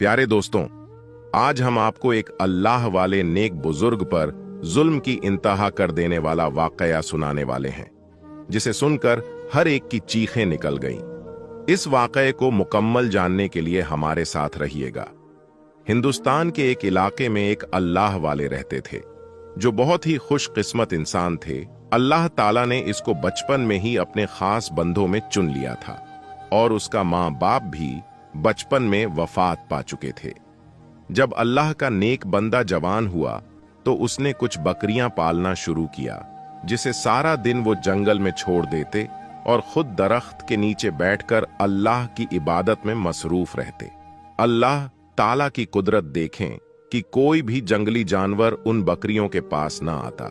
प्यारे दोस्तों, आज हम आपको एक अल्लाह वाले नेक बुजुर्ग पर जुल्म की इंतहा कर देने वाला वाकया सुनाने वाले हैं, जिसे सुनकर हर एक की चीखें निकल गईं। इस वाकये को मुकम्मल जानने के लिए हमारे साथ रहिएगा। हिंदुस्तान के एक इलाके में एक अल्लाह वाले रहते थे, जो बहुत ही खुशकिस्मत इंसान थे। अल्लाह ताला ने इसको बचपन में ही अपने खास बंदों में चुन लिया था और उसका माँ बाप भी बचपन में वफात पा चुके थे। जब अल्लाह का नेक बंदा जवान हुआ तो उसने कुछ बकरियां पालना शुरू किया, जिसे सारा दिन वो जंगल में छोड़ देते और खुद दरख्त के नीचे बैठकर अल्लाह की इबादत में मसरूफ रहते। अल्लाह ताला की कुदरत देखें कि कोई भी जंगली जानवर उन बकरियों के पास ना आता।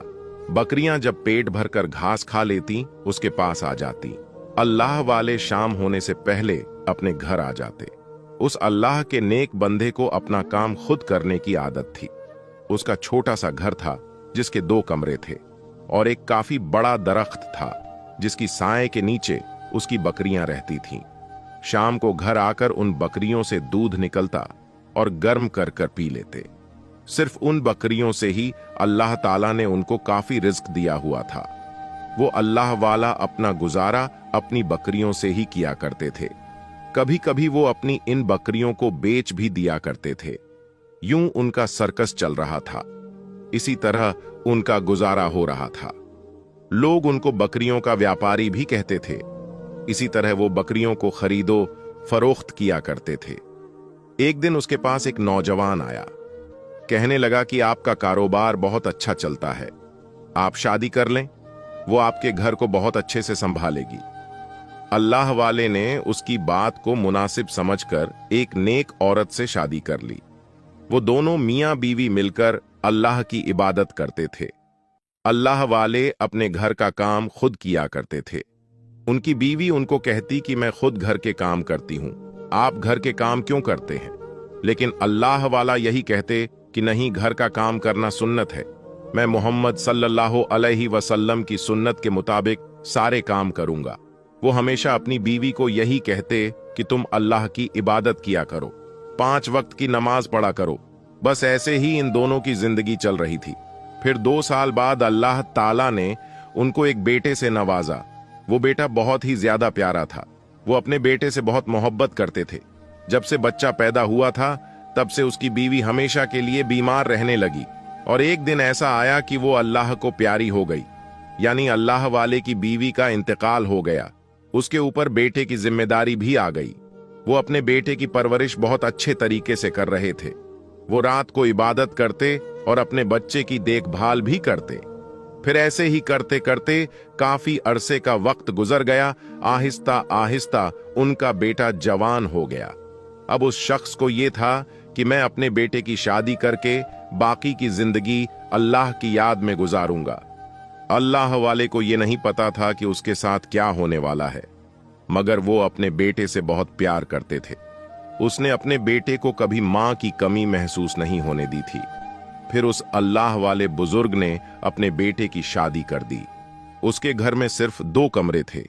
बकरियां जब पेट भरकर घास खा लेती, उसके पास आ जाती। अल्लाह वाले शाम होने से पहले अपने घर आ जाते। उस अल्लाह के नेक बंदे को अपना काम खुद करने की आदत थी। उसका छोटा सा घर था, जिसके 2 कमरे थे और एक काफी बड़ा दरख्त था, जिसकी साए के नीचे उसकी बकरियां रहती थीं। शाम को घर आकर उन बकरियों से दूध निकलता और गर्म कर कर पी लेते। सिर्फ उन बकरियों से ही अल्लाह ताला ने उनको काफी रिज्क दिया हुआ था। वो अल्लाह वाला अपना गुजारा अपनी बकरियों से ही किया करते थे। कभी कभी वो अपनी इन बकरियों को बेच भी दिया करते थे। यूं उनका सर्कस चल रहा था। इसी तरह उनका गुजारा हो रहा था। लोग उनको बकरियों का व्यापारी भी कहते थे। इसी तरह वो बकरियों को खरीदो फरोख्त किया करते थे। एक दिन उसके पास एक नौजवान आया। कहने लगा कि आपका कारोबार बहुत अच्छा चलता है, आप शादी कर लें, वो आपके घर को बहुत अच्छे से संभालेगी। अल्लाह वाले ने उसकी बात को मुनासिब समझकर एक नेक औरत से शादी कर ली। वो दोनों मियां बीवी मिलकर अल्लाह की इबादत करते थे। अल्लाह वाले अपने घर का काम खुद किया करते थे। उनकी बीवी उनको कहती कि मैं खुद घर के काम करती हूं, आप घर के काम क्यों करते हैं? लेकिन अल्लाह वाला यही कहते कि नहीं, घर का काम करना सुन्नत है, मैं मोहम्मद सल्लल्लाहु अलैहि वसल्लम की सुन्नत के मुताबिक सारे काम करूंगा। वो हमेशा अपनी बीवी को यही कहते कि तुम अल्लाह की इबादत किया करो, 5 वक्त की नमाज पढ़ा करो। बस ऐसे ही इन दोनों की जिंदगी चल रही थी। फिर 2 साल बाद अल्लाह ताला ने उनको एक बेटे से नवाजा। वो बेटा बहुत ही ज्यादा प्यारा था। वो अपने बेटे से बहुत मोहब्बत करते थे। जब से बच्चा पैदा हुआ था, तब से उसकी बीवी हमेशा के लिए बीमार रहने लगी और एक दिन ऐसा आया कि वो अल्लाह को प्यारी हो गई, यानी अल्लाह वाले की बीवी का इंतकाल हो गया। उसके ऊपर बेटे की जिम्मेदारी भी आ गई। वो अपने बेटे की परवरिश बहुत अच्छे तरीके से कर रहे थे। वो रात को इबादत करते और अपने बच्चे की देखभाल भी करते। फिर ऐसे ही करते करते काफी अरसे का वक्त गुजर गया। आहिस्ता आहिस्ता उनका बेटा जवान हो गया। अब उस शख्स को यह था कि मैं अपने बेटे की शादी करके बाकी की जिंदगी अल्लाह की याद में गुजारूंगा। अल्लाह वाले को यह नहीं पता था कि उसके साथ क्या होने वाला है, मगर वो अपने बेटे से बहुत प्यार करते थे। उसने अपने बेटे को कभी मां की कमी महसूस नहीं होने दी थी। फिर उस अल्लाह वाले बुजुर्ग ने अपने बेटे की शादी कर दी। उसके घर में सिर्फ 2 कमरे थे।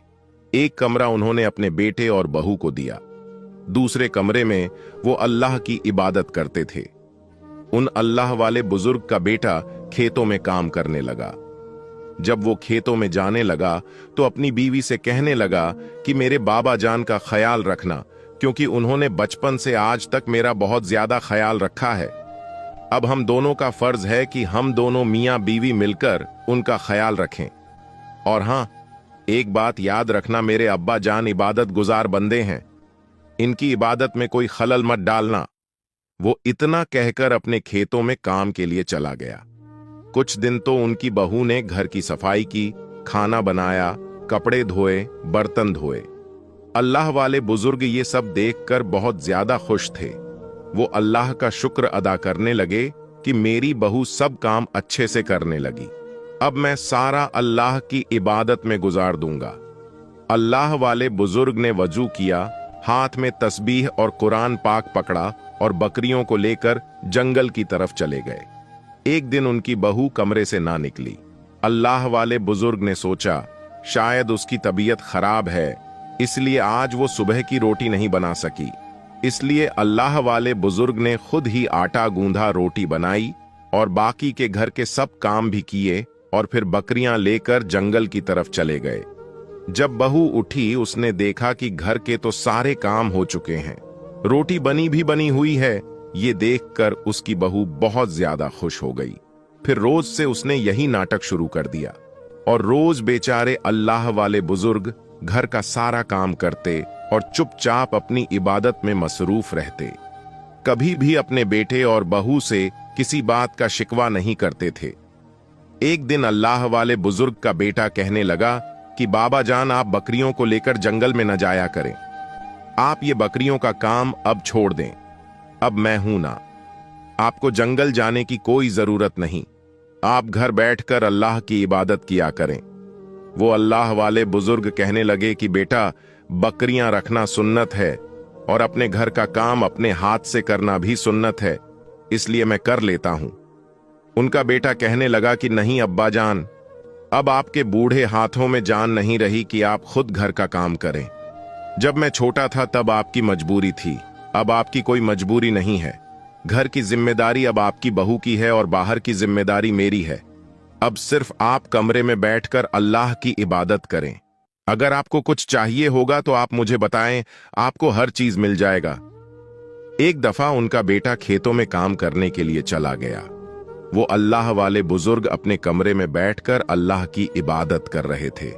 एक कमरा उन्होंने अपने बेटे और बहू को दिया। दूसरे कमरे में वो अल्लाह की इबादत करते थे। उन अल्लाह वाले बुजुर्ग का बेटा खेतों में काम करने लगा। जब वो खेतों में जाने लगा तो अपनी बीवी से कहने लगा कि मेरे बाबा जान का ख्याल रखना, क्योंकि उन्होंने बचपन से आज तक मेरा बहुत ज्यादा ख्याल रखा है। अब हम दोनों का फर्ज है कि हम दोनों मियां बीवी मिलकर उनका ख्याल रखें। और हां, एक बात याद रखना, मेरे अब्बा जान इबादत गुजार बंदे हैं, इनकी इबादत में कोई खलल मत डालना। वो इतना कहकर अपने खेतों में काम के लिए चला गया। कुछ दिन तो उनकी बहू ने घर की सफाई की, खाना बनाया, कपड़े धोए, बर्तन धोए। अल्लाह वाले बुजुर्ग ये सब देखकर बहुत ज्यादा खुश थे। वो अल्लाह का शुक्र अदा करने लगे कि मेरी बहू सब काम अच्छे से करने लगी। अब मैं सारा अल्लाह की इबादत में गुजार दूंगा। अल्लाह वाले बुजुर्ग ने वजू किया, हाथ में तस्बीह और कुरान पाक पकड़ा और बकरियों को लेकर जंगल की तरफ चले गए। एक दिन उनकी बहू कमरे से ना निकली। अल्लाह वाले बुजुर्ग ने सोचा शायद उसकी तबीयत खराब है, इसलिए आज वो सुबह की रोटी नहीं बना सकी। इसलिए अल्लाह वाले बुजुर्ग ने खुद ही आटा गूंधा रोटी बनाई और बाकी के घर के सब काम भी किए और फिर बकरियां लेकर जंगल की तरफ चले गए। जब बहू उठी उसने देखा कि घर के तो सारे काम हो चुके हैं, रोटी बनी हुई है। ये देखकर उसकी बहू बहुत ज्यादा खुश हो गई। फिर रोज से उसने यही नाटक शुरू कर दिया और रोज बेचारे अल्लाह वाले बुजुर्ग घर का सारा काम करते और चुपचाप अपनी इबादत में मसरूफ रहते। कभी भी अपने बेटे और बहू से किसी बात का शिकवा नहीं करते थे। एक दिन अल्लाह वाले बुजुर्ग का बेटा कहने लगा कि बाबा जान, आप बकरियों को लेकर जंगल में न जाया करें। आप ये बकरियों का काम अब छोड़ दें। अब मैं हूं ना, आपको जंगल जाने की कोई जरूरत नहीं। आप घर बैठकर अल्लाह की इबादत किया करें। वो अल्लाह वाले बुजुर्ग कहने लगे कि बेटा, बकरियां रखना सुन्नत है और अपने घर का काम अपने हाथ से करना भी सुन्नत है, इसलिए मैं कर लेता हूं। उनका बेटा कहने लगा कि नहीं अब्बा जान, अब आपके बूढ़े हाथों में जान नहीं रही कि आप खुद घर का काम करें। जब मैं छोटा था तब आपकी मजबूरी थी, अब आपकी कोई मजबूरी नहीं है। घर की जिम्मेदारी अब आपकी बहू की है और बाहर की जिम्मेदारी मेरी है। अब सिर्फ आप कमरे में बैठकर अल्लाह की इबादत करें। अगर आपको कुछ चाहिए होगा तो आप मुझे बताएं, आपको हर चीज मिल जाएगा। एक दफा उनका बेटा खेतों में काम करने के लिए चला गया। वो अल्लाह वाले बुजुर्ग अपने कमरे में बैठकर अल्लाह की इबादत कर रहे थे।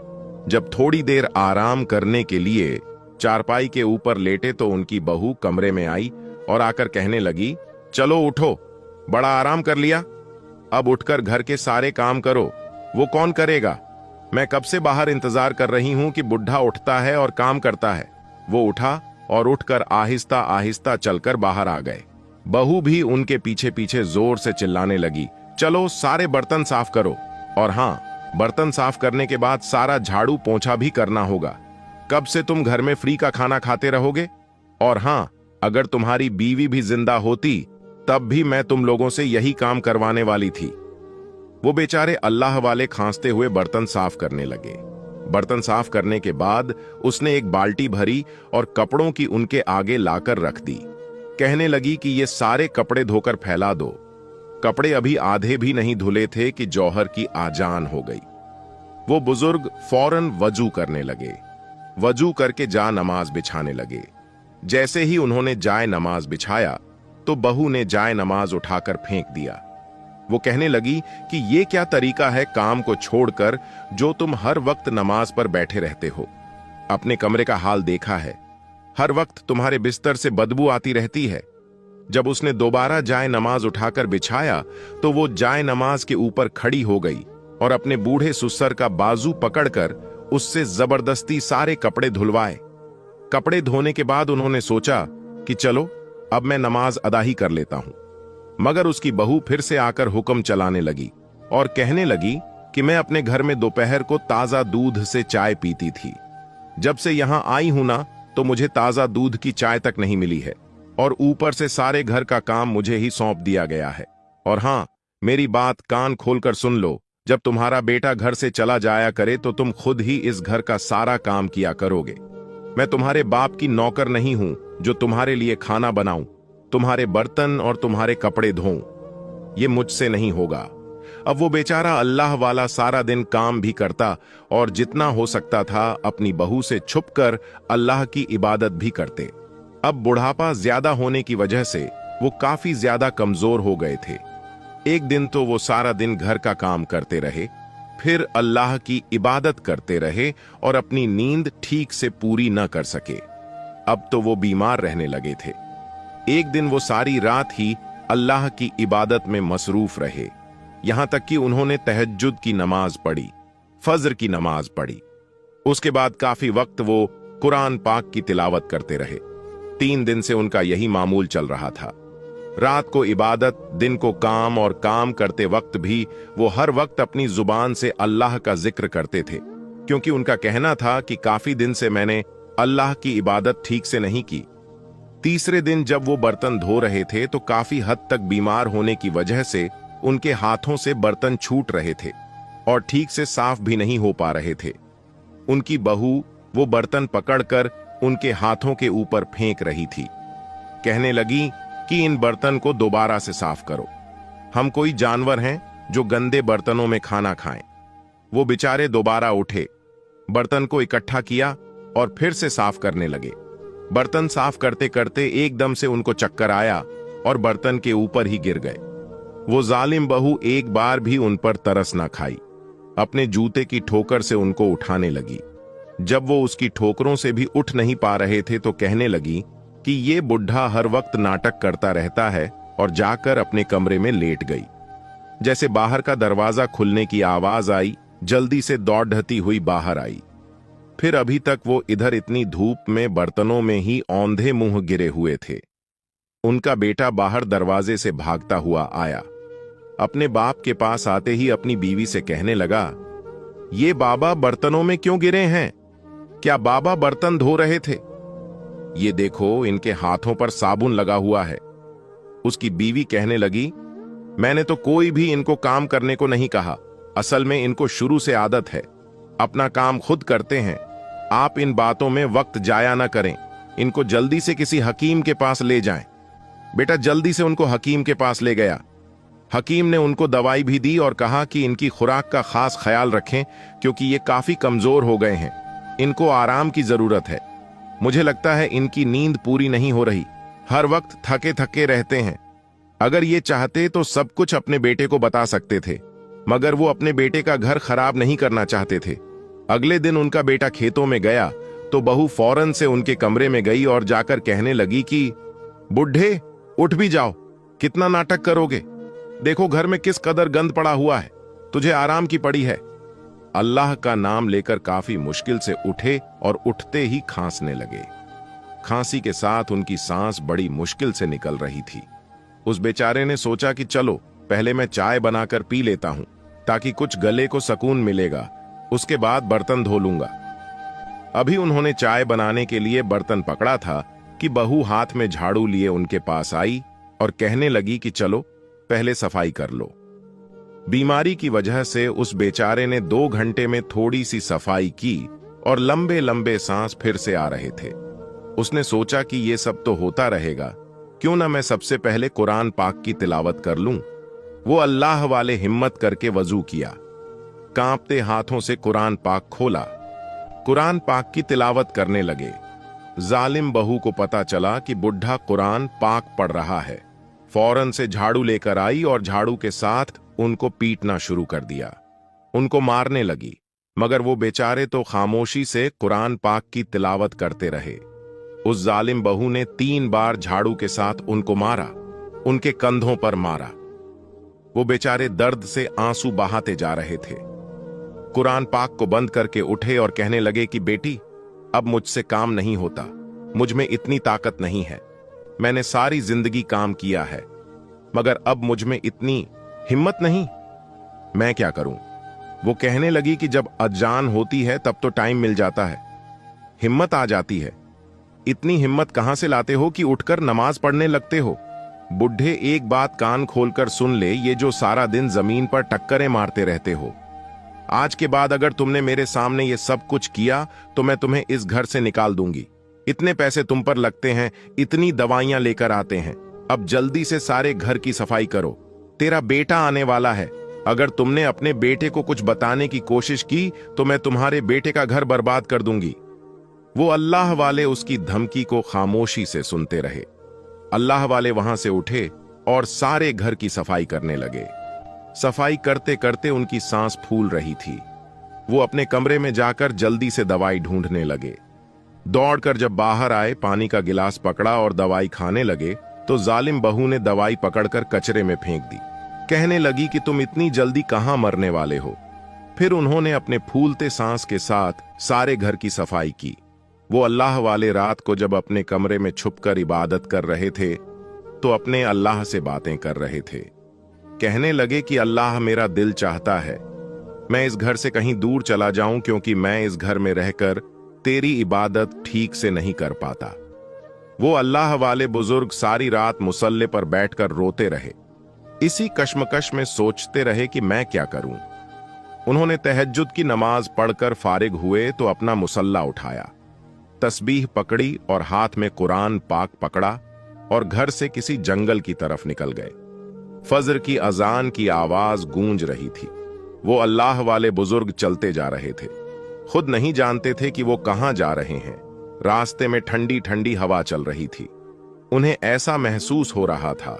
जब थोड़ी देर आराम करने के लिए चारपाई के ऊपर लेटे तो उनकी बहू कमरे में आई और आकर कहने लगी, चलो उठो, बड़ा आराम कर लिया, अब उठकर घर के सारे काम करो। वो कौन करेगा? मैं कब से बाहर इंतजार कर रही हूं कि बुढ़ा उठता है और काम करता है। वो उठा और उठकर आहिस्ता आहिस्ता चलकर बाहर आ गए। बहू भी उनके पीछे पीछे जोर से चिल्लाने लगी, चलो सारे बर्तन साफ करो, और हां, बर्तन साफ करने के बाद सारा झाड़ू पोंछा भी करना होगा। कब से तुम घर में फ्री का खाना खाते रहोगे? और हां, अगर तुम्हारी बीवी भी जिंदा होती तब भी मैं तुम लोगों से यही काम करवाने वाली थी। वो बेचारे अल्लाह वाले खांसते हुए बर्तन साफ करने लगे। बर्तन साफ करने के बाद उसने एक बाल्टी भरी और कपड़ों की उनके आगे लाकर रख दी। कहने लगी कि ये सारे कपड़े धोकर फैला दो। कपड़े अभी आधे भी नहीं धुले थे कि जौहर की आजान हो गई। वो बुजुर्ग फौरन वजू करने लगे। वजू करके जा नमाज बिछाने लगे। जैसे ही उन्होंने जाए नमाज बिछाया तो बहू ने जाए नमाज उठाकर फेंक दिया। वो कहने लगी कि ये क्या तरीका है काम को छोड़कर, जो तुम हर वक्त नमाज पर बैठे रहते हो। अपने कमरे का हाल देखा है, हर वक्त तुम्हारे बिस्तर से बदबू आती रहती है। जब उसने दोबारा जाए नमाज उठाकर बिछाया तो वो जाए नमाज के ऊपर खड़ी हो गई और अपने बूढ़े सुसर का बाजू पकड़कर उससे जबरदस्ती सारे कपड़े धुलवाए। कपड़े धोने के बाद उन्होंने सोचा कि चलो अब मैं नमाज अदा ही कर लेता हूं। मगर उसकी बहू फिर से आकर हुक्म चलाने लगी और कहने लगी कि मैं अपने घर में दोपहर को ताजा दूध से चाय पीती थी। जब से यहां आई हूं ना, तो मुझे ताजा दूध की चाय तक नहीं मिली है और ऊपर से सारे घर का काम मुझे ही सौंप दिया गया है। और हां, मेरी बात कान खोलकर सुन लो, जब तुम्हारा बेटा घर से चला जाया करे तो तुम खुद ही इस घर का सारा काम किया करोगे। मैं तुम्हारे बाप की नौकर नहीं हूं जो तुम्हारे लिए खाना बनाऊं, तुम्हारे बर्तन और तुम्हारे कपड़े धोऊं। ये मुझसे नहीं होगा। अब वो बेचारा अल्लाह वाला सारा दिन काम भी करता और जितना हो सकता था अपनी बहू से छुपकर अल्लाह की इबादत भी करते। अब बुढ़ापा ज्यादा होने की वजह से वो काफी ज्यादा कमजोर हो गए थे। एक दिन तो वो सारा दिन घर का काम करते रहे, फिर अल्लाह की इबादत करते रहे और अपनी नींद ठीक से पूरी न कर सके। अब तो वो बीमार रहने लगे थे। एक दिन वो सारी रात ही अल्लाह की इबादत में मसरूफ रहे, यहां तक कि उन्होंने तहज्जुद की नमाज पढ़ी, फज्र की नमाज पढ़ी। उसके बाद काफी वक्त वो कुरान पाक की तिलावत करते रहे। 3 दिन से उनका यही मामूल चल रहा था। रात को इबादत, दिन को काम, और काम करते वक्त भी वो हर वक्त अपनी जुबान से अल्लाह का जिक्र करते थे, क्योंकि उनका कहना था कि काफी दिन से मैंने अल्लाह की इबादत ठीक से नहीं की। तीसरे दिन जब वो बर्तन धो रहे थे तो काफी हद तक बीमार होने की वजह से उनके हाथों से बर्तन छूट रहे थे और ठीक से साफ भी नहीं हो पा रहे थे। उनकी बहू वो बर्तन पकड़कर उनके हाथों के ऊपर फेंक रही थी। कहने लगी कि इन बर्तन को दोबारा से साफ करो। हम कोई जानवर हैं जो गंदे बर्तनों में खाना खाएं। वो बेचारे दोबारा उठे, बर्तन को इकट्ठा किया और फिर से साफ करने लगे। बर्तन साफ करते करते एकदम से उनको चक्कर आया और बर्तन के ऊपर ही गिर गए। वो जालिम बहू एक बार भी उन पर तरस ना खाई, अपने जूते की ठोकर से उनको उठाने लगी। जब वो उसकी ठोकरों से भी उठ नहीं पा रहे थे तो कहने लगी कि ये बुढ़ा हर वक्त नाटक करता रहता है, और जाकर अपने कमरे में लेट गई। जैसे बाहर का दरवाजा खुलने की आवाज आई, जल्दी से दौड़ती हुई बाहर आई। फिर अभी तक वो इधर इतनी धूप में बर्तनों में ही औंधे मुंह गिरे हुए थे। उनका बेटा बाहर दरवाजे से भागता हुआ आया। अपने बाप के पास आते ही अपनी बीवी से कहने लगा, ये बाबा बर्तनों में क्यों गिरे हैं? क्या बाबा बर्तन धो रहे थे? ये देखो, इनके हाथों पर साबुन लगा हुआ है। उसकी बीवी कहने लगी, मैंने तो कोई भी इनको काम करने को नहीं कहा। असल में इनको शुरू से आदत है, अपना काम खुद करते हैं। आप इन बातों में वक्त जाया ना करें, इनको जल्दी से किसी हकीम के पास ले जाएं। बेटा जल्दी से उनको हकीम के पास ले गया। हकीम ने उनको दवाई भी दी और कहा कि इनकी खुराक का खास ख्याल रखें, क्योंकि ये काफी कमजोर हो गए हैं, इनको आराम की जरूरत है। मुझे लगता है इनकी नींद पूरी नहीं हो रही, हर वक्त थके थके रहते हैं। अगर ये चाहते तो सब कुछ अपने बेटे को बता सकते थे, मगर वो अपने बेटे का घर खराब नहीं करना चाहते थे। अगले दिन उनका बेटा खेतों में गया तो बहू फौरन से उनके कमरे में गई और जाकर कहने लगी कि बुढ़े उठ भी जाओ, कितना नाटक करोगे? देखो घर में किस कदर गंद पड़ा हुआ है, तुझे आराम की पड़ी है। अल्लाह का नाम लेकर काफी मुश्किल से उठे और उठते ही खांसने लगे। खांसी के साथ उनकी सांस बड़ी मुश्किल से निकल रही थी। उस बेचारे ने सोचा कि चलो पहले मैं चाय बनाकर पी लेता हूं, ताकि कुछ गले को सुकून मिलेगा, उसके बाद बर्तन धो लूंगा। अभी उन्होंने चाय बनाने के लिए बर्तन पकड़ा था कि बहू हाथ में झाड़ू लिए उनके पास आई और कहने लगी कि चलो पहले सफाई कर लो। बीमारी की वजह से उस बेचारे ने 2 घंटे में थोड़ी सी सफाई की और लंबे लंबे सांस फिर से आ रहे थे। उसने सोचा कि ये सब तो होता रहेगा, क्यों ना मैं सबसे पहले कुरान पाक की तिलावत कर लूं। वो अल्लाह वाले हिम्मत करके वजू किया, कांपते हाथों से कुरान पाक खोला, कुरान पाक की तिलावत करने लगे। जालिम बहू को पता चला कि बुढ़ा कुरान पाक पढ़ रहा है। फौरन से झाड़ू लेकर आई और झाड़ू के साथ उनको पीटना शुरू कर दिया, उनको मारने लगी, मगर वो बेचारे तो खामोशी से कुरान पाक की तिलावत करते रहे। उस जालिम बहू ने 3 बार झाड़ू के साथ उनको मारा, उनके कंधों पर मारा। वो बेचारे दर्द से आंसू बहाते जा रहे थे। कुरान पाक को बंद करके उठे और कहने लगे कि बेटी, अब मुझसे काम नहीं होता, मुझ में इतनी ताकत नहीं है। मैंने सारी जिंदगी काम किया है, मगर अब मुझ में इतनी हिम्मत नहीं, मैं क्या करूं? वो कहने लगी कि जब अजान होती है तब तो टाइम मिल जाता है, हिम्मत आ जाती है। इतनी हिम्मत कहां से लाते हो कि उठकर नमाज पढ़ने लगते हो? बुढ़े एक बात कान खोलकर सुन ले, ये जो सारा दिन जमीन पर टक्करें मारते रहते हो, आज के बाद अगर तुमने मेरे सामने ये सब कुछ किया तो मैं तुम्हें इस घर से निकाल दूंगी। इतने पैसे तुम पर लगते हैं, इतनी दवाइयां लेकर आते हैं, अब जल्दी से सारे घर की सफाई करो, तेरा बेटा आने वाला है। अगर तुमने अपने बेटे को कुछ बताने की कोशिश की तो मैं तुम्हारे बेटे का घर बर्बाद कर दूंगी। वो अल्लाह वाले उसकी धमकी को खामोशी से सुनते रहे। अल्लाह वाले वहां से उठे और सारे घर की सफाई करने लगे। सफाई करते करते उनकी सांस फूल रही थी। वो अपने कमरे में जाकर जल्दी से दवाई ढूंढने लगे। दौड़कर जब बाहर आए, पानी का गिलास पकड़ा और दवाई खाने लगे तो जालिम बहू ने दवाई पकड़कर कचरे में फेंक दी। कहने लगी कि तुम इतनी जल्दी कहां मरने वाले हो। फिर उन्होंने अपने फूलते सांस के साथ सारे घर की सफाई की। वो अल्लाह वाले रात को जब अपने कमरे में छुपकर इबादत कर रहे थे तो अपने अल्लाह से बातें कर रहे थे। कहने लगे कि अल्लाह, मेरा दिल चाहता है मैं इस घर से कहीं दूर चला जाऊं, क्योंकि मैं इस घर में रहकर तेरी इबादत ठीक से नहीं कर पाता। वो अल्लाह वाले बुजुर्ग सारी रात मुसल्ले पर बैठकर रोते रहे। इसी कश्मकश में सोचते रहे कि मैं क्या करूं। उन्होंने तहज्जुद की नमाज पढ़कर फारिग हुए तो अपना मुसल्ला उठाया, तस्बीह पकड़ी और हाथ में कुरान पाक पकड़ा और घर से किसी जंगल की तरफ निकल गए। फजर की अजान की आवाज गूंज रही थी। वो अल्लाह वाले बुजुर्ग चलते जा रहे थे, खुद नहीं जानते थे कि वो कहां जा रहे हैं। रास्ते में ठंडी ठंडी हवा चल रही थी। उन्हें ऐसा महसूस हो रहा था,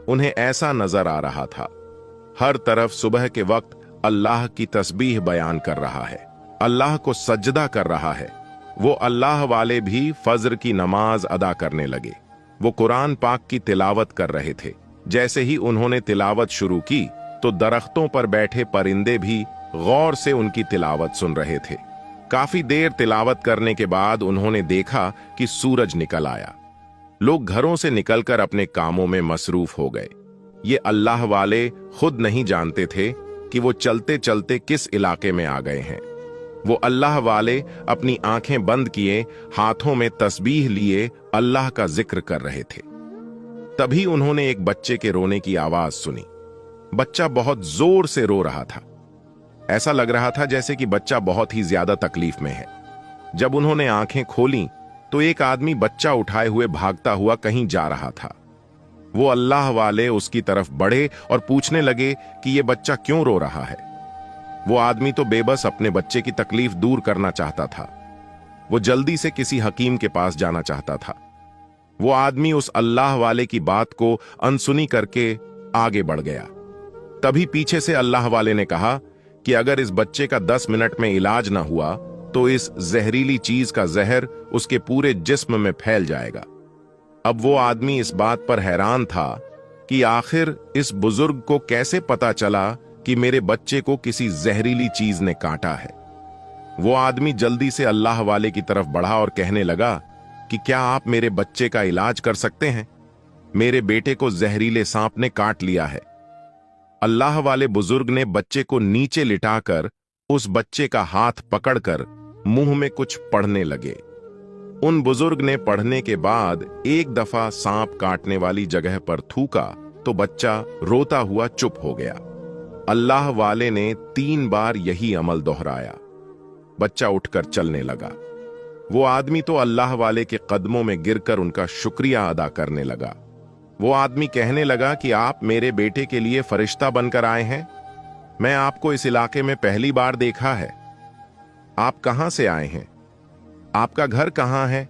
उन्हें ऐसा नजर आ रहा था, हर तरफ सुबह के वक्त अल्लाह की तस्बीह बयान कर रहा है, अल्लाह को सजदा कर रहा है। वो अल्लाह वाले भी फजर की नमाज अदा करने लगे। वो कुरान पाक की तिलावत कर रहे थे। जैसे ही उन्होंने तिलावत शुरू की तो दरख्तों पर बैठे परिंदे भी गौर से उनकी तिलावत सुन रहे थे। काफी देर तिलावत करने के बाद उन्होंने देखा कि सूरज निकल आया। लोग घरों से निकलकर अपने कामों में मसरूफ हो गए। ये अल्लाह वाले खुद नहीं जानते थे कि वो चलते चलते किस इलाके में आ गए हैं। वो अल्लाह वाले अपनी आंखें बंद किए, हाथों में तस्बीह लिए अल्लाह का जिक्र कर रहे थे। तभी उन्होंने एक बच्चे के रोने की आवाज सुनी। बच्चा बहुत जोर से रो रहा था। ऐसा लग रहा था जैसे कि बच्चा बहुत ही ज्यादा तकलीफ में है। जब उन्होंने आंखें खोलीं तो एक आदमी बच्चा उठाए हुए भागता हुआ कहीं जा रहा था। वो अल्लाह वाले उसकी तरफ बढ़े और पूछने लगे कि ये बच्चा क्यों रो रहा है। वो आदमी तो बेबस अपने बच्चे की तकलीफ दूर करना चाहता था। वो जल्दी से किसी हकीम के पास जाना चाहता था। वो आदमी उस अल्लाह वाले की बात को अनसुनी करके आगे बढ़ गया। तभी पीछे से अल्लाह वाले ने कहा कि अगर इस बच्चे का 10 मिनट में इलाज ना हुआ तो इस जहरीली चीज का जहर उसके पूरे जिस्म में फैल जाएगा। अब वो आदमी इस बात पर हैरान था कि आखिर इस बुजुर्ग को कैसे पता चला कि मेरे बच्चे को किसी जहरीली चीज ने काटा है। वो आदमी जल्दी से अल्लाह वाले की तरफ बढ़ा और कहने लगा कि क्या आप मेरे बच्चे का इलाज कर सकते हैं? मेरे बेटे को जहरीले सांप ने काट लिया है। अल्लाह वाले बुजुर्ग ने बच्चे को नीचे लिटाकर उस बच्चे का हाथ पकड़कर मुंह में कुछ पढ़ने लगे। उन बुजुर्ग ने पढ़ने के बाद एक दफा सांप काटने वाली जगह पर थूका तो बच्चा रोता हुआ चुप हो गया। अल्लाह वाले ने 3 बार यही अमल दोहराया। बच्चा उठकर चलने लगा। वो आदमी तो अल्लाह वाले के कदमों में गिरकर उनका शुक्रिया अदा करने लगा। वो आदमी कहने लगा कि आप मेरे बेटे के लिए फरिश्ता बनकर आए हैं। मैं आपको इस इलाके में पहली बार देखा है। आप कहां से आए हैं? आपका घर कहां है?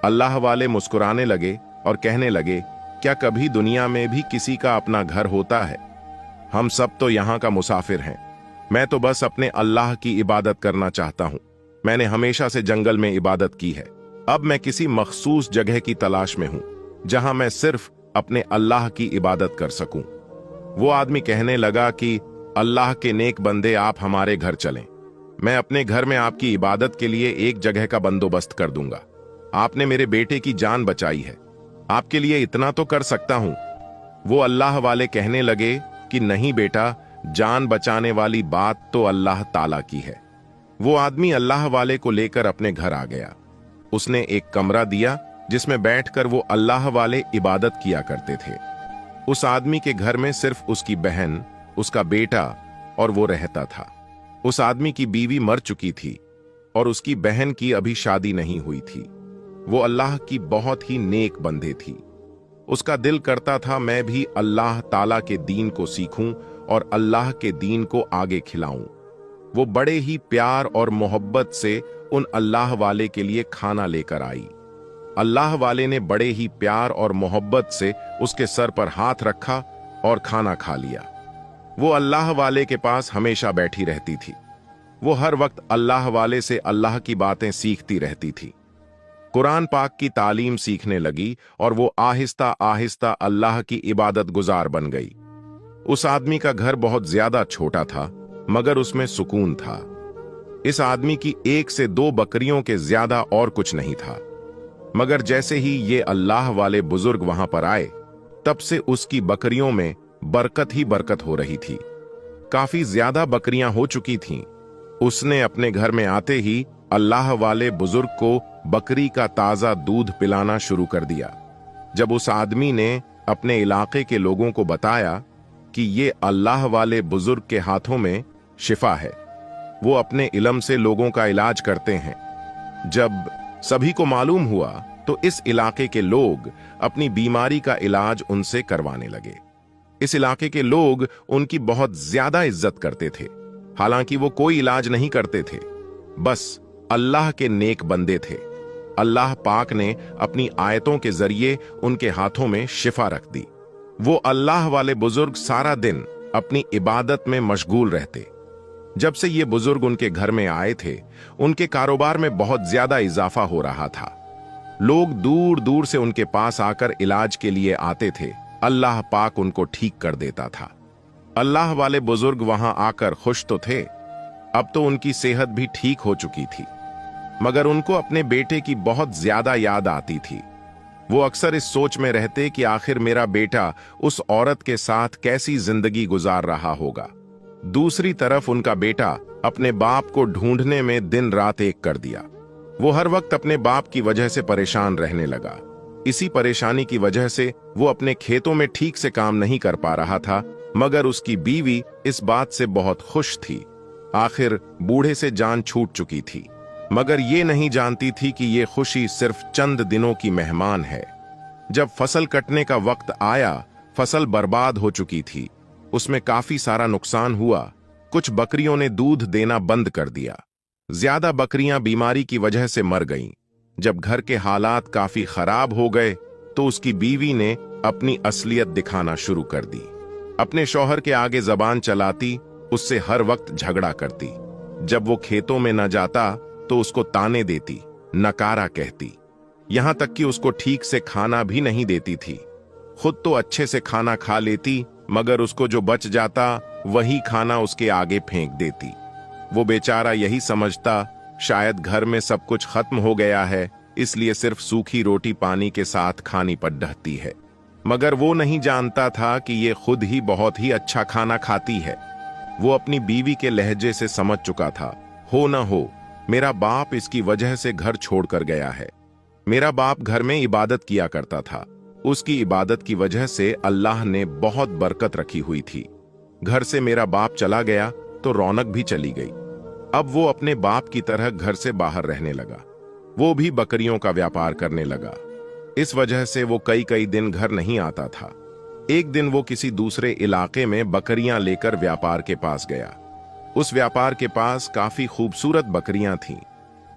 अल्लाह वाले मुस्कुराने लगे और कहने लगे, क्या कभी दुनिया में भी किसी का अपना घर होता है? हम सब तो यहां का मुसाफिर हैं। मैं तो बस अपने अल्लाह की इबादत करना चाहता हूं। मैंने हमेशा से जंगल में इबादत की है। अब मैं किसी मखसूस जगह की तलाश में हूं जहां मैं सिर्फ अपने अल्लाह की इबादत कर सकूं। वो आदमी कहने लगा कि अल्लाह के नेक बंदे, आप हमारे घर चलें। मैं अपने घर में आपकी इबादत के लिए एक जगह का बंदोबस्त कर दूंगा। आपने मेरे बेटे की जान बचाई है, आपके लिए इतना तो कर सकता हूं। वो अल्लाह वाले कहने लगे कि नहीं बेटा, जान बचाने वाली बात तो अल्लाह ताला की है। वो आदमी अल्लाह वाले को लेकर अपने घर आ गया। उसने एक कमरा दिया जिसमें बैठकर वो अल्लाह वाले इबादत किया करते थे। उस आदमी के घर में सिर्फ उसकी बहन, उसका बेटा और वो रहता था। उस आदमी की बीवी मर चुकी थी और उसकी बहन की अभी शादी नहीं हुई थी। वो अल्लाह की बहुत ही नेक बंदे थी। उसका दिल करता था मैं भी अल्लाह ताला के दीन को सीखूं और अल्लाह के दीन को आगे खिलाऊं। वो बड़े ही प्यार और मोहब्बत से उन अल्लाह वाले के लिए खाना लेकर आई। अल्लाह वाले ने बड़े ही प्यार और मोहब्बत से उसके सर पर हाथ रखा और खाना खा लिया। वो अल्लाह वाले के पास हमेशा बैठी रहती थी। वो हर वक्त अल्लाह वाले से अल्लाह की बातें सीखती रहती थी। कुरान पाक की तालीम सीखने लगी और वो आहिस्ता आहिस्ता अल्लाह की इबादत गुजार बन गई। उस आदमी का घर बहुत ज्यादा छोटा था मगर उसमें सुकून था। इस आदमी की 1 से 2 बकरियों के ज्यादा और कुछ नहीं था। मगर जैसे ही ये अल्लाह वाले बुजुर्ग वहां पर आए तब से उसकी बकरियों में बरकत ही बरकत हो रही थी। काफी ज्यादा बकरियां हो चुकी थीं। उसने अपने घर में आते ही अल्लाह वाले बुजुर्ग को बकरी का ताजा दूध पिलाना शुरू कर दिया। जब उस आदमी ने अपने इलाके के लोगों को बताया कि ये अल्लाह वाले बुजुर्ग के हाथों में शिफा है, वो अपने इल्म से लोगों का इलाज करते हैं। जब सभी को मालूम हुआ तो इस इलाके के लोग अपनी बीमारी का इलाज उनसे करवाने लगे। इस इलाके के लोग उनकी बहुत ज्यादा इज्जत करते थे। हालांकि वो कोई इलाज नहीं करते थे, बस अल्लाह के नेक बंदे थे। अल्लाह पाक ने अपनी आयतों के जरिए उनके हाथों में शिफा रख दी। वो अल्लाह वाले बुजुर्ग सारा दिन अपनी इबादत में मशगूल रहते। जब से ये बुजुर्ग उनके घर में आए थे, उनके कारोबार में बहुत ज्यादा इजाफा हो रहा था। लोग दूर दूर से उनके पास आकर इलाज के लिए आते थे। अल्लाह पाक उनको ठीक कर देता था। अल्लाह वाले बुजुर्ग वहां आकर खुश तो थे, अब तो उनकी सेहत भी ठीक हो चुकी थी, मगर उनको अपने बेटे की बहुत ज्यादा याद आती थी। वो अक्सर इस सोच में रहते कि आखिर मेरा बेटा उस औरत के साथ कैसी जिंदगी गुजार रहा होगा। दूसरी तरफ उनका बेटा अपने बाप को ढूंढने में दिन रात एक कर दिया। वो हर वक्त अपने बाप की वजह से परेशान रहने लगा। इसी परेशानी की वजह से वो अपने खेतों में ठीक से काम नहीं कर पा रहा था, मगर उसकी बीवी इस बात से बहुत खुश थी। आखिर बूढ़े से जान छूट चुकी थी, मगर ये नहीं जानती थी कि ये खुशी सिर्फ चंद दिनों की मेहमान है। जब फसल कटने का वक्त आया, फसल बर्बाद हो चुकी थी। उसमें काफी सारा नुकसान हुआ। कुछ बकरियों ने दूध देना बंद कर दिया। ज्यादा बकरियां बीमारी की वजह से मर गईं। जब घर के हालात काफी खराब हो गए, तो उसकी बीवी ने अपनी असलियत दिखाना शुरू कर दी। अपने शौहर के आगे जबान चलाती, उससे हर वक्त झगड़ा करती। जब वो खेतों में न जाता तो उसको ताने देती, नकारा कहती। यहां तक कि उसको ठीक से खाना भी नहीं देती थी। खुद तो अच्छे से खाना खा लेती, मगर उसको जो बच जाता वही खाना उसके आगे फेंक देती। वो बेचारा यही समझता शायद घर में सब कुछ खत्म हो गया है, इसलिए सिर्फ सूखी रोटी पानी के साथ खानी पड़ ढहती है। मगर वो नहीं जानता था कि ये खुद ही बहुत ही अच्छा खाना खाती है। वो अपनी बीवी के लहजे से समझ चुका था, हो न हो मेरा बाप इसकी वजह से घर छोड़कर गया है। मेरा बाप घर में इबादत किया करता था। उसकी इबादत की वजह से अल्लाह ने बहुत बरकत रखी हुई थी। घर से मेरा बाप चला गया तो रौनक भी चली गई। अब वो अपने बाप की तरह घर से बाहर रहने लगा। वो भी बकरियों का व्यापार करने लगा। इस वजह से वो कई कई दिन घर नहीं आता था। एक दिन वो किसी दूसरे इलाके में बकरियां लेकर व्यापार के पास गया। उस व्यापार के पास काफी खूबसूरत बकरियां थीं,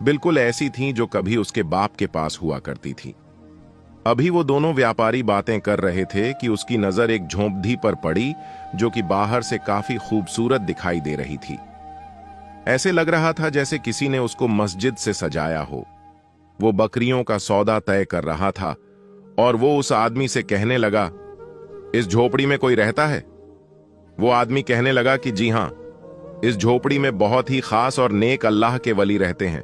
बिल्कुल ऐसी थीं जो कभी उसके बाप के पास हुआ करती थी। अभी वो दोनों व्यापारी बातें कर रहे थे कि उसकी नजर एक झोंपड़ी पर पड़ी, जो कि बाहर से काफी खूबसूरत दिखाई दे रही थी। ऐसे लग रहा था जैसे किसी ने उसको मस्जिद से सजाया हो। वो बकरियों का सौदा तय कर रहा था और वो उस आदमी से कहने लगा, इस झोपड़ी में कोई रहता है? वो आदमी कहने लगा कि जी हां, इस झोपड़ी में बहुत ही खास और नेक अल्लाह के वली रहते हैं,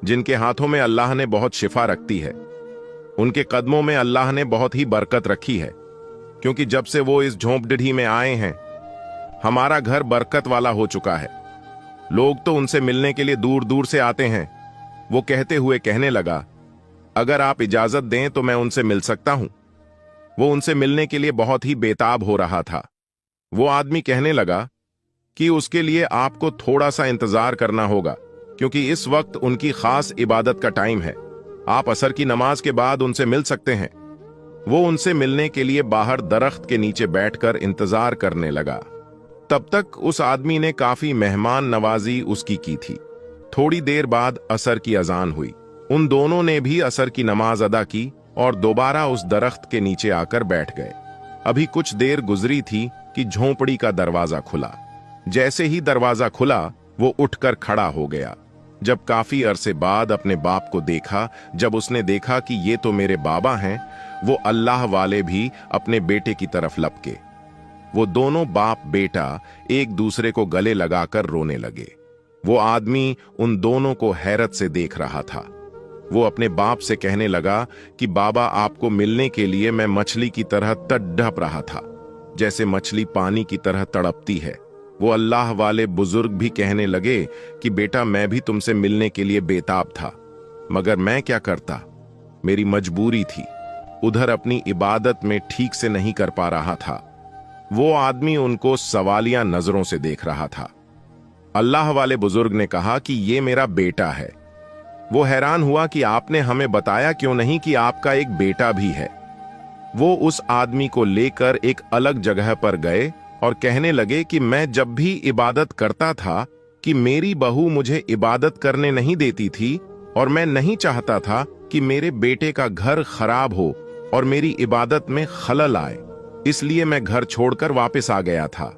जिनके हाथों में अल्लाह ने बहुत शिफा रखती है। उनके कदमों में अल्लाह ने बहुत ही बरकत रखी है, क्योंकि जब से वो इस झोंपड़ी में आए हैं, हमारा घर बरकत वाला हो चुका है। लोग तो उनसे मिलने के लिए दूर दूर से आते हैं। वो कहते हुए कहने लगा, अगर आप इजाजत दें तो मैं उनसे मिल सकता हूं। वो उनसे मिलने के लिए बहुत ही बेताब हो रहा था। वो आदमी कहने लगा कि उसके लिए आपको थोड़ा सा इंतजार करना होगा, क्योंकि इस वक्त उनकी खास इबादत का टाइम है। आप असर की नमाज के बाद उनसे मिल सकते हैं। वो उनसे मिलने के लिए बाहर दरख्त के नीचे बैठकर इंतजार करने लगा। तब तक उस आदमी ने काफी मेहमान नवाजी उसकी की थी। थोड़ी देर बाद असर की अजान हुई। उन दोनों ने भी असर की नमाज अदा की और दोबारा उस दरख्त के नीचे आकर बैठ गए। अभी कुछ देर गुजरी थी कि झोंपड़ी का दरवाजा खुला। जैसे ही दरवाजा खुला, वो उठकर खड़ा हो गया। जब काफी अरसे बाद अपने बाप को देखा, जब उसने देखा कि ये तो मेरे बाबा हैं, वो अल्लाह वाले भी अपने बेटे की तरफ लपके। वो दोनों बाप बेटा एक दूसरे को गले लगाकर रोने लगे। वो आदमी उन दोनों को हैरत से देख रहा था। वो अपने बाप से कहने लगा कि बाबा, आपको मिलने के लिए मैं मछली की तरह तड़प रहा था, जैसे मछली पानी की तरह तड़पती है। वो अल्लाह वाले बुजुर्ग भी कहने लगे कि बेटा, मैं भी तुमसे मिलने के लिए बेताब था, मगर मैं क्या करता, मेरी मजबूरी थी। उधर अपनी इबादत में ठीक से नहीं कर पा रहा था। वो आदमी उनको सवालिया नजरों से देख रहा था। अल्लाह वाले बुजुर्ग ने कहा कि ये मेरा बेटा है। वो हैरान हुआ कि आपने हमें बताया क्यों नहीं कि आपका एक बेटा भी है। वो उस आदमी को लेकर एक अलग जगह पर गए और कहने लगे कि मैं जब भी इबादत करता था कि मेरी बहू मुझे इबादत करने नहीं देती थी, और मैं नहीं चाहता था कि मेरे बेटे का घर खराब हो और मेरी इबादत में खलल आए, इसलिए मैं घर छोड़कर वापस आ गया था।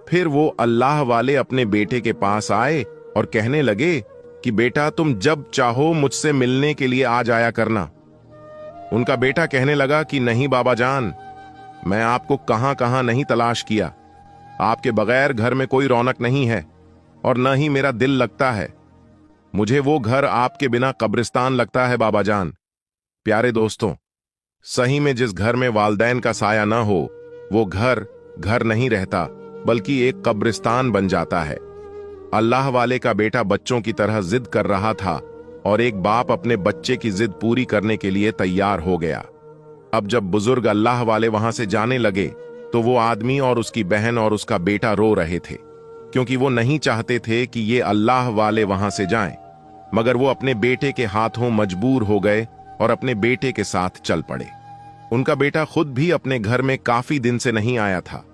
फिर वो अल्लाह वाले अपने बेटे के पास आए और कहने लगे कि बेटा, तुम जब चाहो मुझसे मिलने के लिए आ जाया करना। उनका बेटा कहने लगा कि नहीं बाबा जान, मैं आपको कहां कहां नहीं तलाश किया, आपके बगैर घर में कोई रौनक नहीं है और न ही मेरा दिल लगता है। मुझे वो घर आपके बिना कब्रिस्तान लगता है बाबा जान। प्यारे दोस्तों, सही में जिस घर में वालदैन का साया न हो, वो घर घर नहीं रहता बल्कि एक कब्रिस्तान बन जाता है। अल्लाह वाले का बेटा बच्चों की तरह जिद कर रहा था और एक बाप अपने बच्चे की जिद पूरी करने के लिए तैयार हो गया। अब जब बुजुर्ग अल्लाह वाले वहां से जाने लगे तो वो आदमी और उसकी बहन और उसका बेटा रो रहे थे, क्योंकि वो नहीं चाहते थे कि ये अल्लाह वाले वहां से जाएं। मगर वो अपने बेटे के हाथों मजबूर हो गए और अपने बेटे के साथ चल पड़े। उनका बेटा खुद भी अपने घर में काफी दिन से नहीं आया था।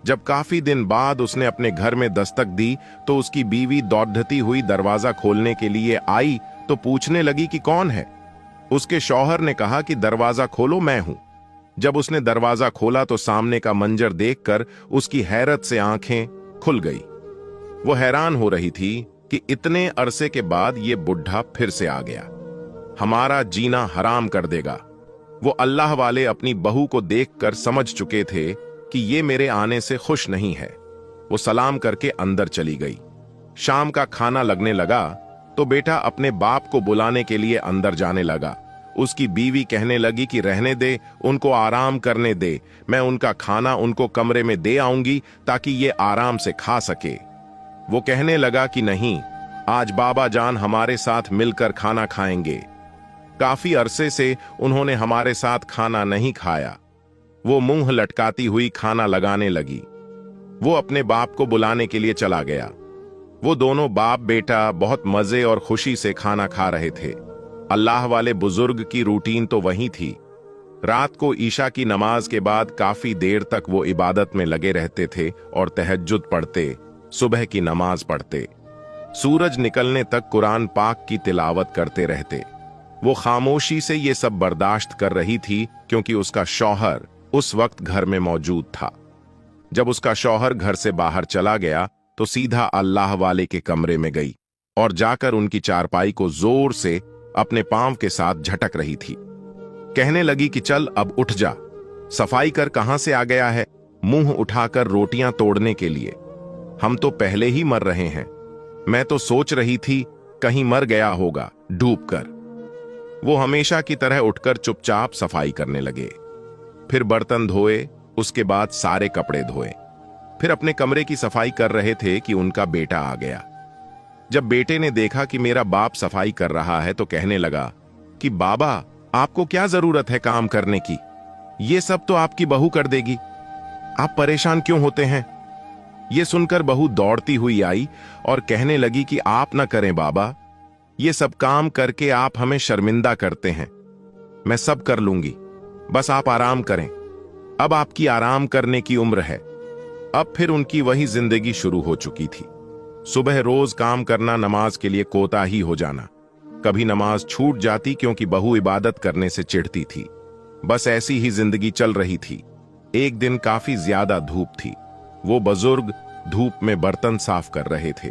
जब काफी दिन बाद उसने अपने घर में दस्तक दी तो उसकी बीवी दौड़ती हुई दरवाजा खोलने के लिए आई तो पूछने लगी कि कौन है। उसके शौहर ने कहा कि दरवाजा खोलो, मैं हूं। जब उसने दरवाजा खोला तो सामने का मंजर देखकर उसकी हैरत से आंखें खुल गई। वो हैरान हो रही थी कि इतने अरसे के बाद ये बुढ़ा फिर से आ गया, हमारा जीना हराम कर देगा। वो अल्लाह वाले अपनी बहू को देखकर समझ चुके थे कि ये मेरे आने से खुश नहीं है। वो सलाम करके अंदर चली गई। शाम का खाना लगने लगा तो बेटा अपने बाप को बुलाने के लिए अंदर जाने लगा। उसकी बीवी कहने लगी कि रहने दे, उनको आराम करने दे, मैं उनका खाना उनको कमरे में दे आऊंगी ताकि ये आराम से खा सके। वो कहने लगा कि नहीं, आज बाबा जान हमारे साथ मिलकर खाना खाएंगे। काफी अरसे से उन्होंने हमारे साथ खाना नहीं खाया। वो मुंह लटकाती हुई खाना लगाने लगी। वो अपने बाप को बुलाने के लिए चला गया। वो दोनों बाप बेटा बहुत मजे और खुशी से खाना खा रहे थे। अल्लाह वाले बुजुर्ग की रूटीन तो वही थी। रात को ईशा की नमाज के बाद काफी देर तक वो इबादत में लगे रहते थे और तहज्जुद पढ़ते, सुबह की नमाज पढ़ते, सूरज निकलने तक कुरान पाक की तिलावत करते रहते। वो खामोशी से ये सब बर्दाश्त कर रही थी क्योंकि उसका शौहर उस वक्त घर में मौजूद था। जब उसका शौहर घर से बाहर चला गया तो सीधा अल्लाह वाले के कमरे में गई और जाकर उनकी चारपाई को जोर से अपने पांव के साथ झटक रही थी। कहने लगी कि चल अब उठ जा, सफाई कर, कहां से आ गया है मुंह उठाकर रोटियां तोड़ने के लिए? हम तो पहले ही मर रहे हैं। मैं तो सोच रही थी कहीं मर गया होगा डूब कर। वो हमेशा की तरह उठकर चुपचाप सफाई करने लगे। फिर बर्तन धोए, उसके बाद सारे कपड़े धोए। फिर अपने कमरे की सफाई कर रहे थे कि उनका बेटा आ गया। जब बेटे ने देखा कि मेरा बाप सफाई कर रहा है तो कहने लगा कि बाबा, आपको क्या जरूरत है काम करने की? ये सब तो आपकी बहू कर देगी, आप परेशान क्यों होते हैं? ये सुनकर बहू दौड़ती हुई आई और कहने लगी कि आप ना करें बाबा, ये सब काम करके आप हमें शर्मिंदा करते हैं। मैं सब कर लूंगी, बस आप आराम करें। अब आपकी आराम करने की उम्र है। अब फिर उनकी वही जिंदगी शुरू हो चुकी थी। सुबह रोज काम करना, नमाज के लिए कोताही हो जाना। कभी नमाज छूट जाती क्योंकि बहू इबादत करने से चिढ़ती थी। बस ऐसी ही जिंदगी चल रही थी। एक दिन काफी ज्यादा धूप थी। वो बुजुर्ग धूप में बर्तन साफ कर रहे थे।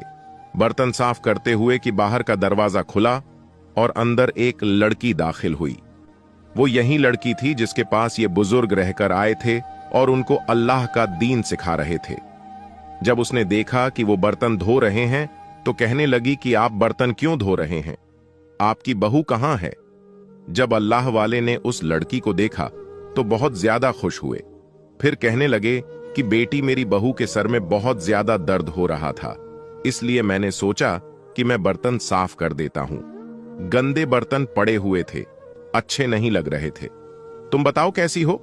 बर्तन साफ करते हुए कि बाहर का दरवाजा खुला और अंदर एक लड़की दाखिल हुई। वो यही लड़की थी जिसके पास ये बुजुर्ग रहकर आए थे और उनको अल्लाह का दीन सिखा रहे थे। जब उसने देखा कि वो बर्तन धो रहे हैं तो कहने लगी कि आप बर्तन क्यों धो रहे हैं? आपकी बहू कहां है? जब अल्लाह वाले ने उस लड़की को देखा तो बहुत ज्यादा खुश हुए। फिर कहने लगे कि बेटी, मेरी बहू के सर में बहुत ज्यादा दर्द हो रहा था, इसलिए मैंने सोचा कि मैं बर्तन साफ कर देता हूं। गंदे बर्तन पड़े हुए थे, अच्छे नहीं लग रहे थे। तुम बताओ कैसी हो?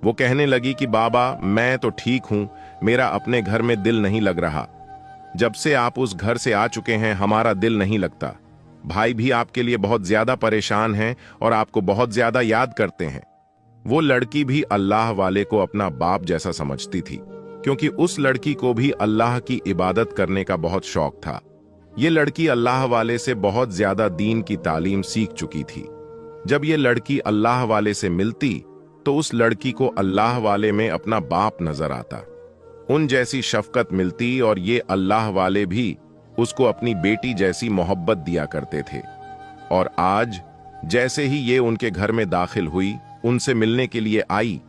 वो कहने लगी कि बाबा, मैं तो ठीक हूं, मेरा अपने घर में दिल नहीं लग रहा। जब से आप उस घर से आ चुके हैं हमारा दिल नहीं लगता। भाई भी आपके लिए बहुत ज्यादा परेशान हैं और आपको बहुत ज्यादा याद करते हैं। वो लड़की भी अल्लाह वाले को अपना बाप जैसा समझती थी, क्योंकि उस लड़की को भी अल्लाह की इबादत करने का बहुत शौक था। ये लड़की अल्लाह वाले से बहुत ज्यादा दीन की तालीम सीख चुकी थी। जब ये लड़की अल्लाह वाले से मिलती तो उस लड़की को अल्लाह वाले में अपना बाप नजर आता, उन जैसी शफकत मिलती और ये अल्लाह वाले भी उसको अपनी बेटी जैसी मोहब्बत दिया करते थे। और आज जैसे ही ये उनके घर में दाखिल हुई, उनसे मिलने के लिए आई,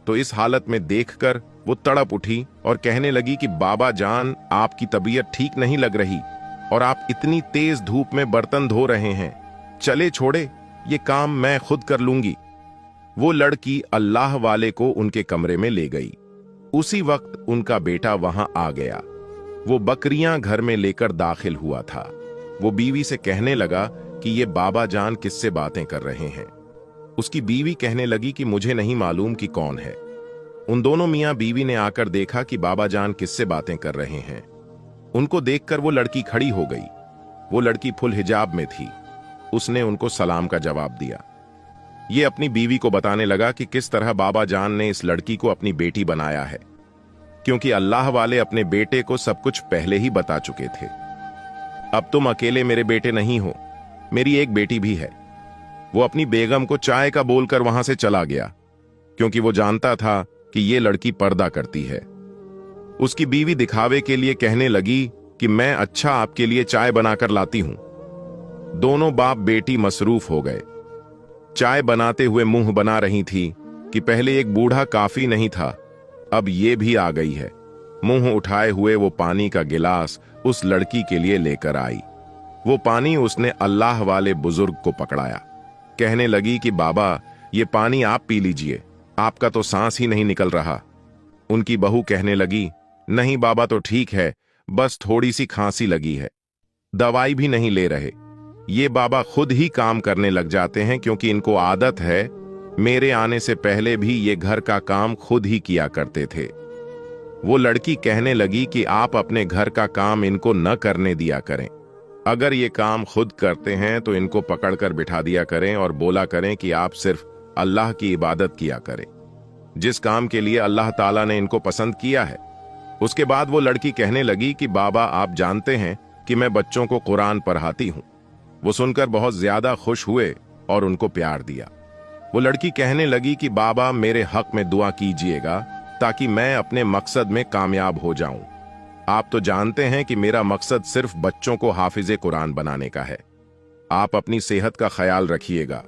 तो इस हालत में देखकर वो तड़प उठी और कहने लगी कि बाबा जान, आपकी तबीयत ठीक नहीं लग रही और आप इतनी तेज धूप में बर्तन धो रहे हैं, चले छोड़े, ये काम मैं खुद कर लूंगी। वो लड़की अल्लाह वाले को उनके कमरे में ले गई। उसी वक्त उनका बेटा वहां आ गया। वो बकरियां घर में लेकर दाखिल हुआ था। वो बीवी से कहने लगा कि ये बाबा जान किससे बातें कर रहे हैं। उसकी बीवी कहने लगी कि मुझे नहीं मालूम कि कौन है। उन दोनों मियां बीवी ने आकर देखा कि बाबा जान किससे बातें कर रहे हैं। उनको देखकर वो लड़की खड़ी हो गई। वो लड़की फुल हिजाब में थी। उसने उनको सलाम का जवाब दिया। ये अपनी बीवी को बताने लगा कि किस तरह बाबा जान ने इस लड़की को अपनी बेटी बनाया है, क्योंकि अल्लाह वाले अपने बेटे को सब कुछ पहले ही बता चुके थे। अब तुम अकेले मेरे बेटे नहीं हो, मेरी एक बेटी भी है। वो अपनी बेगम को चाय का बोलकर वहां से चला गया, क्योंकि वो जानता था कि ये लड़की पर्दा करती है। उसकी बीवी दिखावे के लिए कहने लगी कि मैं अच्छा आपके लिए चाय बनाकर लाती हूं। दोनों बाप बेटी मसरूफ हो गए। चाय बनाते हुए मुंह बना रही थी कि पहले एक बूढ़ा काफी नहीं था, अब ये भी आ गई है। मुंह उठाए हुए वो पानी का गिलास उस लड़की के लिए लेकर आई। वो पानी उसने अल्लाह वाले बुजुर्ग को पकड़ाया। कहने लगी कि बाबा, ये पानी आप पी लीजिए, आपका तो सांस ही नहीं निकल रहा। उनकी बहू कहने लगी, नहीं बाबा, तो ठीक है, बस थोड़ी सी खांसी लगी है, दवाई भी नहीं ले रहे। ये बाबा खुद ही काम करने लग जाते हैं, क्योंकि इनको आदत है। मेरे आने से पहले भी ये घर का काम खुद ही किया करते थे। वो लड़की कहने लगी कि आप अपने घर का काम इनको न करने दिया करें। अगर ये काम खुद करते हैं तो इनको पकड़कर बिठा दिया करें और बोला करें कि आप सिर्फ अल्लाह की इबादत किया करें, जिस काम के लिए अल्लाह ताला ने इनको पसंद किया है। उसके बाद वो लड़की कहने लगी कि बाबा, आप जानते हैं कि मैं बच्चों को कुरान पढ़ाती हूं। वो सुनकर बहुत ज्यादा खुश हुए और उनको प्यार दिया। वो लड़की कहने लगी कि बाबा, मेरे हक में दुआ कीजिएगा ताकि मैं अपने मकसद में कामयाब हो जाऊं। आप तो जानते हैं कि मेरा मकसद सिर्फ बच्चों को हाफिजे कुरान बनाने का है। आप अपनी सेहत का ख्याल रखिएगा।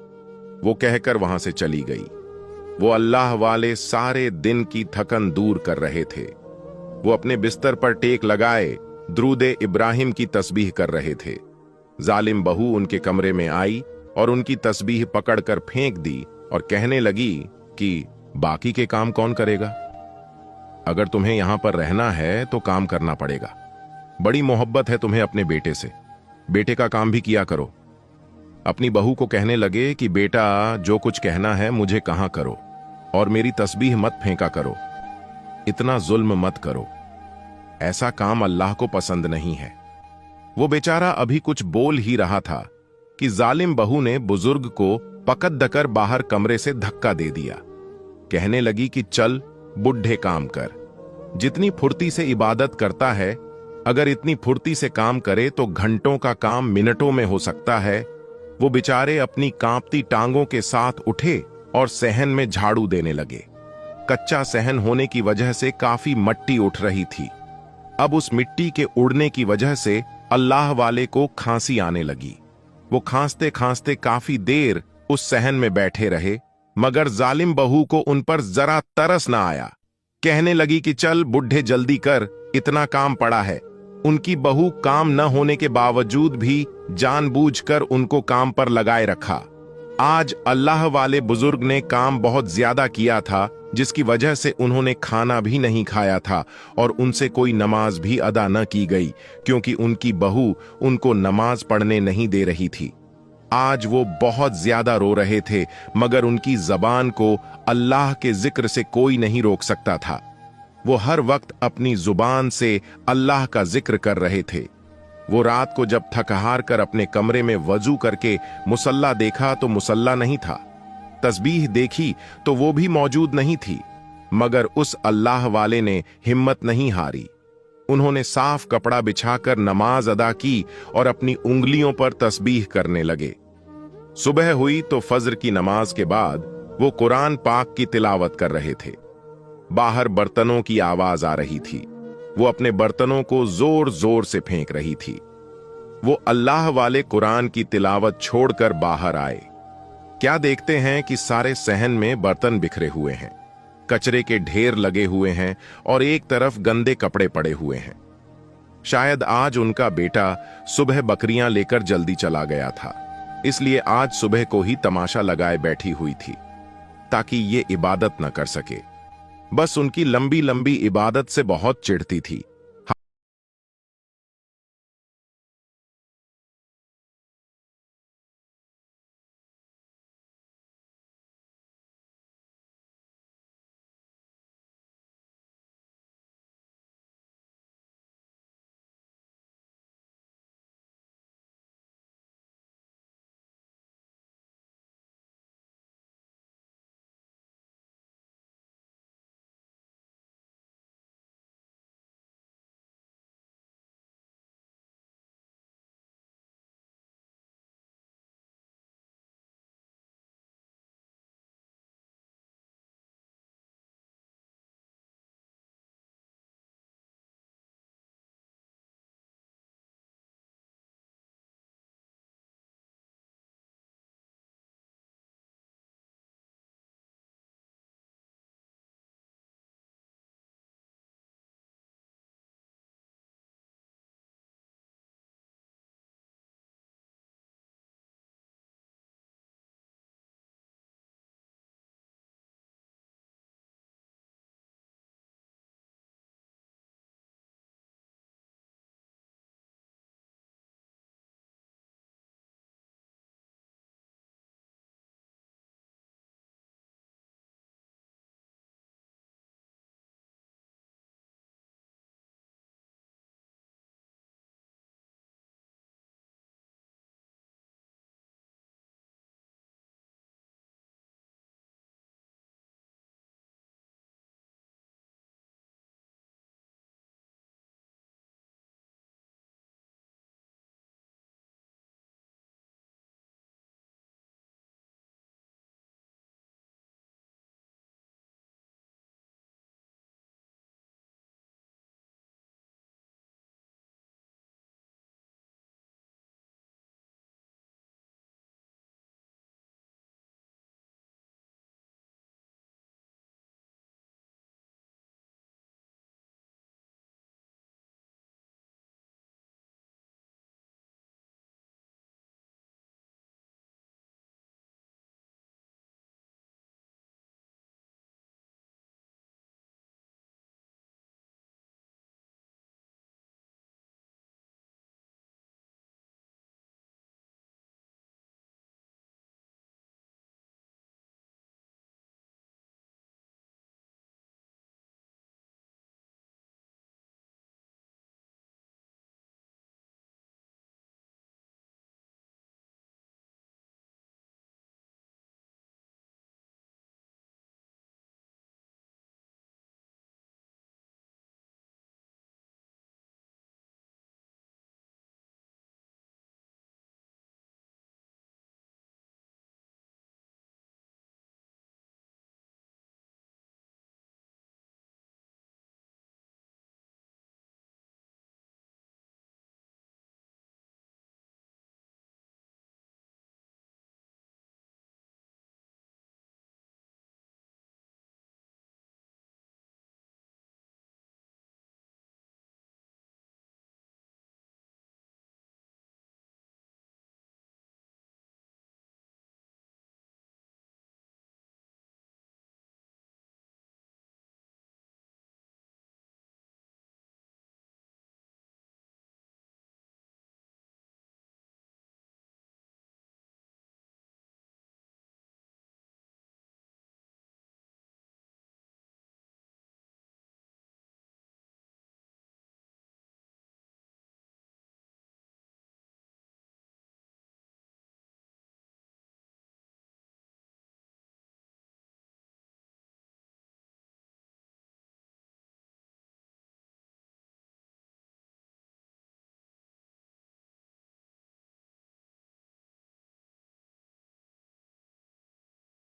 वो कहकर वहां से चली गई। वो अल्लाह वाले सारे दिन की थकन दूर कर रहे थे। वो अपने बिस्तर पर टेक लगाए दुरूद इब्राहिम की तस्बीह कर रहे थे। जालिम बहू उनके कमरे में आई और उनकी तस्बीह पकड़कर फेंक दी और कहने लगी कि बाकी के काम कौन करेगा? अगर तुम्हें यहां पर रहना है तो काम करना पड़ेगा। बड़ी मोहब्बत है तुम्हें अपने बेटे से, बेटे का काम भी किया करो। अपनी बहू को कहने लगे कि बेटा, जो कुछ कहना है मुझे कहा करो और मेरी तस्बीह मत फेंका करो, इतना जुल्म मत करो, ऐसा काम अल्लाह को पसंद नहीं है। वो बेचारा अभी कुछ बोल ही रहा था कि जालिम बहू ने बुजुर्ग को पकड़ बाहर कमरे से धक्का दे दिया। कहने लगी कि चल बुढ़े, काम कर। जितनी फुर्ती से इबादत करता है, अगर इतनी फुर्ती से काम करे तो घंटों का काम मिनटों में हो सकता है। वो बेचारे अपनी कांपती टांगों के साथ उठे और सहन में झाड़ू देने लगे। कच्चा सहन होने की वजह से काफी मिट्टी उठ रही थी। अब उस मिट्टी के उड़ने की वजह से अल्लाह वाले को खांसी आने लगी। वो खांसते खांसते काफी देर उस सहन में बैठे रहे, मगर जालिम बहू को उन पर जरा तरस ना आया। कहने लगी कि चल बुढ़े, जल्दी कर, इतना काम पड़ा है। उनकी बहू काम न होने के बावजूद भी जानबूझकर उनको काम पर लगाए रखा। आज अल्लाह वाले बुजुर्ग ने काम बहुत ज्यादा किया था, जिसकी वजह से उन्होंने खाना भी नहीं खाया था और उनसे कोई नमाज भी अदा न की गई, क्योंकि उनकी बहू उनको नमाज पढ़ने नहीं दे रही थी। आज वो बहुत ज्यादा रो रहे थे, मगर उनकी जबान को अल्लाह के जिक्र से कोई नहीं रोक सकता था। वो हर वक्त अपनी जुबान से अल्लाह का जिक्र कर रहे थे। वो रात को जब थक हार कर अपने कमरे में वजू करके मुसल्ला देखा तो मुसल्ला नहीं था, तस्बीह देखी तो वो भी मौजूद नहीं थी। मगर उस अल्लाह वाले ने हिम्मत नहीं हारी। उन्होंने साफ कपड़ा बिछाकर नमाज अदा की और अपनी उंगलियों पर तस्बीह करने लगे। सुबह हुई तो फज्र की नमाज के बाद वो कुरान पाक की तिलावत कर रहे थे। बाहर बर्तनों की आवाज आ रही थी। वो अपने बर्तनों को जोर जोर से फेंक रही थी। वो अल्लाह वाले कुरान की तिलावत छोड़कर बाहर आए। क्या देखते हैं कि सारे सहन में बर्तन बिखरे हुए हैं, कचरे के ढेर लगे हुए हैं और एक तरफ गंदे कपड़े पड़े हुए हैं। शायद आज उनका बेटा सुबह बकरियां लेकर जल्दी चला गया था, इसलिए आज सुबह को ही तमाशा लगाए बैठी हुई थी ताकि ये इबादत न कर सके। बस उनकी लंबी लंबी इबादत से बहुत चिढ़ती थी।